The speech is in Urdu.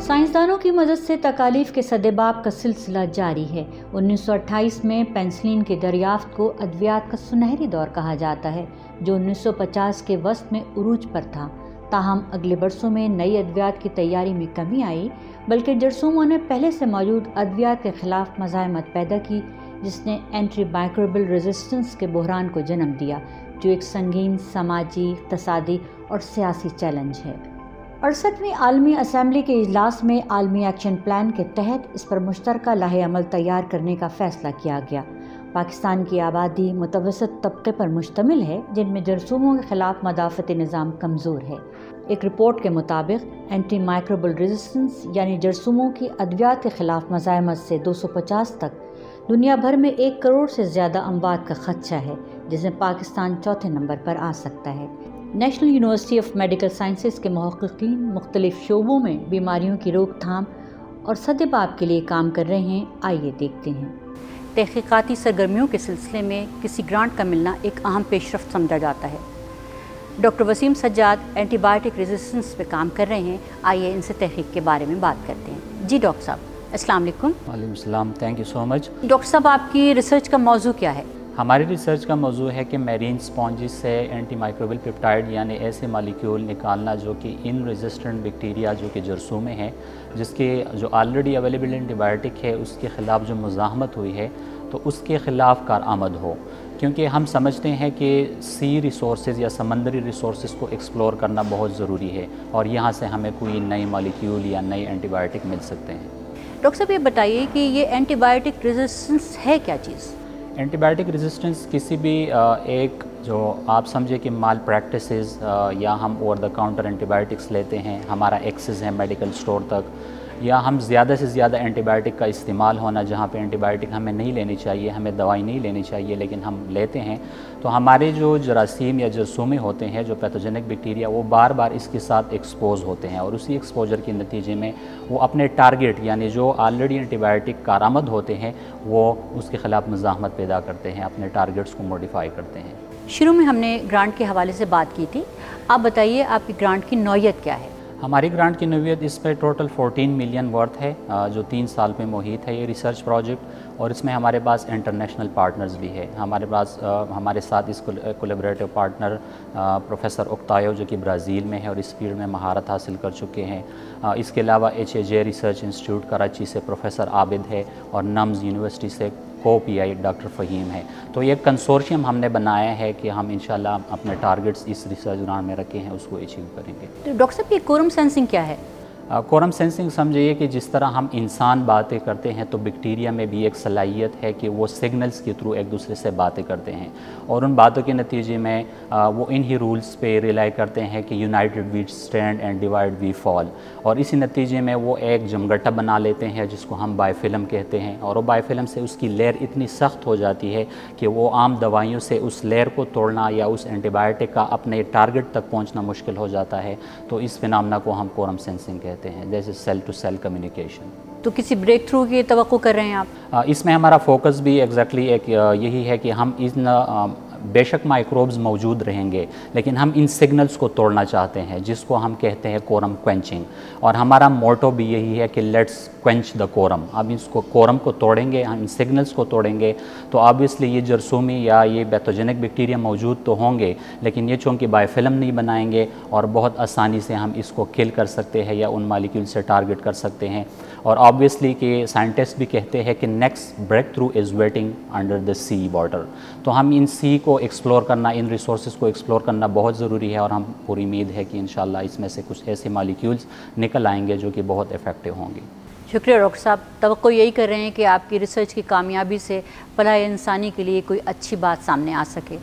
سائنسدانوں کی مدد سے تکالیف کے سدباب کا سلسلہ جاری ہے۔ 1928 میں پینسلین کی دریافت کو ادویات کا سنہری دور کہا جاتا ہے، جو 1950 کے وسط میں عروج پر تھا۔ تاہم اگلے برسوں میں نئی ادویات کی تیاری میں کمی آئی، بلکہ جرثوموں نے پہلے سے موجود ادویات کے خلاف مزاحمت پیدا کی، جس نے اینٹی مائکروبل ریزسٹنس کے بحران کو جنم دیا، جو ایک سنگین سماجی، اقتصادی اور سیاسی چیلنج ہے۔ 68ویں عالمی اسمبلی کے اجلاس میں عالمی ایکشن پلان کے تحت اس پر مشترکہ لائحہ عمل تیار کرنے کا فیصلہ کیا گیا۔ پاکستان کی آبادی متوسط طبقے پر مشتمل ہے، جن میں جرثوموں کے خلاف مدافعتی نظام کمزور ہے۔ ایک رپورٹ کے مطابق اینٹی مائکروبل ریزسٹنس یعنی جرثوموں کی ادویات کے خلاف مزاحمت سے 250 تک دنیا بھر میں 1 کروڑ سے زیادہ اموات کا خدشہ ہے، جس میں پاکستان چوتھے نمبر پر آ سکتا ہے۔ National university of medical sciences کے محققین مختلف شعبوں میں بیماریوں کی روک تھام اور سدباب کے لیے کام کر رہے ہیں۔ آئیے دیکھتے ہیں۔ تحقیقاتی سرگرمیوں کے سلسلے میں کسی گرانٹ کا ملنا ایک اہم پیش رفت سمجھا جاتا ہے۔ Doctor Waseem Sajjad antibiotic resistance پہ کام کر رہے ہیں۔ آئیے ان سے تحقیق کے بارے میں بات کرتے ہیں۔ جی ڈاکٹر صاحب، السلام علیکم۔ وعلیکم السلام، thank you so much. Doctor صاحب، آپ کی ریسرچ کا موضوع کیا ہے؟ ہماری ریسرچ کا موضوع ہے کہ میرین اسپونجز سے اینٹی مائکروبل پیپٹائڈ یعنی ایسے مالیکیول نکالنا جو کہ ان ریزسٹنٹ بیکٹیریا جو کہ جرثومے ہیں، جس کے جو آلریڈی اویلیبل اینٹی بائیوٹک ہے اس کے خلاف جو مزاحمت ہوئی ہے تو اس کے خلاف کارآمد ہو، کیونکہ ہم سمجھتے ہیں کہ سی ریسورسز یا سمندری ریسورسز کو ایکسپلور کرنا بہت ضروری ہے اور یہاں سے ہمیں کوئی نئی مالیکیول یا نئی اینٹی بائیوٹک مل سکتے ہیں۔ ڈاکٹر صاحب، یہ بتائیے کہ یہ اینٹی بائیوٹک ریزسٹنس ہے کیا چیز؟ اینٹی بائیوٹک ریزسٹنس کسی بھی ایک جو آپ سمجھے کہ مال پریکٹسز یا ہم over the counter antibiotics لیتے ہیں، ہمارا ایکسس ہے میڈیکل اسٹور تک، یا ہم زیادہ سے زیادہ اینٹی بائیوٹک کا استعمال ہونا جہاں پہ اینٹی بائیوٹک ہمیں نہیں لینی چاہیے، ہمیں دوائی نہیں لینی چاہیے لیکن ہم لیتے ہیں، تو ہمارے جو جراثیم یا جرثومے ہوتے ہیں، جو پیتھوجینک بیکٹیریا، وہ بار بار اس کے ساتھ ایکسپوز ہوتے ہیں اور اسی ایکسپوجر کے نتیجے میں وہ اپنے ٹارگٹ یعنی جو آلریڈی اینٹی بائیوٹک کارآمد ہوتے ہیں وہ اس کے خلاف مزاحمت پیدا کرتے ہیں، اپنے ٹارگٹس کو موڈیفائی کرتے ہیں۔ شروع میں ہم نے گرانٹ کے حوالے سے بات کی تھی، آپ بتائیے آپ کی گرانٹ کی نوعیت کیا ہے؟ ہماری گرانٹ کی نوعیت اس پہ ٹوٹل 14 ملین ورتھ ہے، جو 3 سال پہ محیط ہے یہ ریسرچ پروجیکٹ، اور اس میں ہمارے پاس انٹرنیشنل پارٹنرز بھی ہے۔ ہمارے پاس ہمارے ساتھ اس کولیبریٹو پارٹنر پروفیسر اوکتایو جو کہ برازیل میں ہے اور اس فیلڈ میں مہارت حاصل کر چکے ہیں۔ اس کے علاوہ HAJ ریسرچ انسٹیٹیوٹ کراچی سے پروفیسر عابد ہے اور نمز یونیورسٹی سے کو PI ڈاکٹر فہیم ہے۔ تو یہ کنسورشیم ہم نے بنایا ہے کہ ہم انشاءاللہ اپنے ٹارگٹس اس ریسرچ گرانٹ میں رکھے ہیں اس کو اچیو کریں گے۔ تو ڈاکٹر صاحب، یہ کورم سینسنگ کیا ہے؟ کورم سینسنگ سمجھئے کہ جس طرح ہم انسان باتیں کرتے ہیں تو بیکٹیریا میں بھی ایک صلاحیت ہے کہ وہ سگنلز کے تھرو ایک دوسرے سے باتیں کرتے ہیں اور ان باتوں کے نتیجے میں وہ انہی رولز پہ ریلائی کرتے ہیں کہ united we stand and divide we fall, اور اسی نتیجے میں وہ ایک جمگٹا بنا لیتے ہیں جس کو ہم بائی فلم کہتے ہیں، اور وہ بائی فلم سے اس کی لیئر اتنی سخت ہو جاتی ہے کہ وہ عام دوائیوں سے اس لیئر کو توڑنا یا اس اینٹی بائیوٹک کا اپنے ٹارگٹ تک پہنچنا مشکل ہو جاتا ہے، تو اس فنامنا کو ہم کورم سینسنگ کہتے ہیں، جیسے سیل ٹو سیل کمیونیکیشن۔ تو کسی بریک تھرو کی توقع کر رہے ہیں آپ؟ اس میں ہمارا فوکس بھی ایگزیکٹلی ایک یہی ہے کہ ہم ان بے شک مائکروبز موجود رہیں گے لیکن ہم ان سگنلز کو توڑنا چاہتے ہیں جس کو ہم کہتے ہیں کورم کوئنچنگ، اور ہمارا موٹو بھی یہی ہے کہ لیٹس کوئنچ دا کورم۔ اب اس کو کورم کو توڑیں گے، ہم ان سگنلز کو توڑیں گے تو آبویسلی یہ جرثومی یا یہ پیتھوجینک بیکٹیریا موجود تو ہوں گے لیکن یہ چونکہ بائی فلم نہیں بنائیں گے اور بہت آسانی سے ہم اس کو کل کر سکتے ہیں یا ان مالیکیول سے ٹارگٹ کر سکتے ہیں، اور آبویسلی کہ سائنٹسٹ بھی کہتے ہیں کہ next breakthrough is waiting under the sea water, تو ہم ان سی کو ایکسپلور کرنا، ان ریسورسز کو ایکسپلور کرنا بہت ضروری ہے، اور ہم پوری امید ہے کہ انشاءاللہ اس میں سے کچھ ایسے مالیکیولز نکل آئیں گے جو کہ بہت افیکٹو ہوں گے۔ شکریہ ڈاکٹر صاحب، توقع یہی کر رہے ہیں کہ آپ کی ریسرچ کی کامیابی سے فلاح انسانی کے لیے کوئی اچھی بات سامنے آ سکے۔